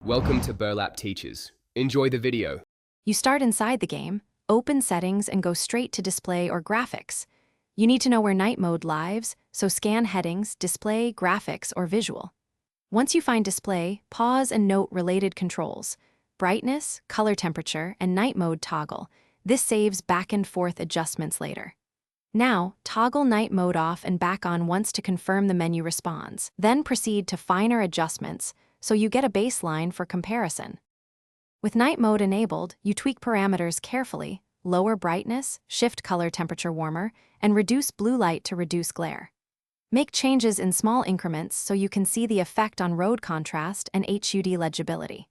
Welcome to Burlap Teachers. Enjoy the video. You start inside the game, open settings, and go straight to display or graphics. You need to know where night mode lives, so scan headings, display, graphics, or visual. Once you find display, pause and note related controls. Brightness, color temperature, and night mode toggle. This saves back and forth adjustments later. Now, toggle night mode off and back on once to confirm the menu responds. Then proceed to finer adjustments, so you get a baseline for comparison. With night mode enabled, you tweak parameters carefully, lower brightness, shift color temperature warmer, and reduce blue light to reduce glare. Make changes in small increments so you can see the effect on road contrast and HUD legibility.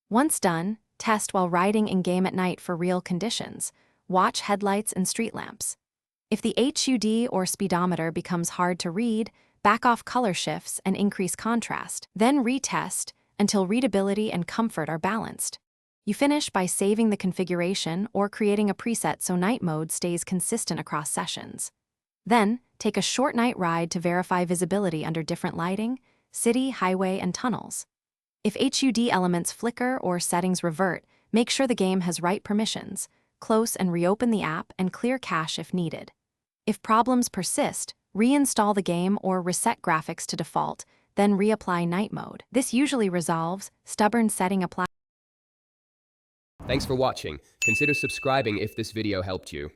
Once done, test while riding in-game at night for real conditions. Watch headlights and street lamps. If the HUD or speedometer becomes hard to read, back off color shifts and increase contrast. Then retest until readability and comfort are balanced. You finish by saving the configuration or creating a preset so night mode stays consistent across sessions. Then, take a short night ride to verify visibility under different lighting, city, highway, and tunnels. If HUD elements flicker or settings revert, make sure the game has right permissions, close and reopen the app and clear cache if needed. If problems persist, reinstall the game or reset graphics to default, then reapply night mode. This usually resolves stubborn setting apply. Thanks for watching. Consider subscribing if this video helped you.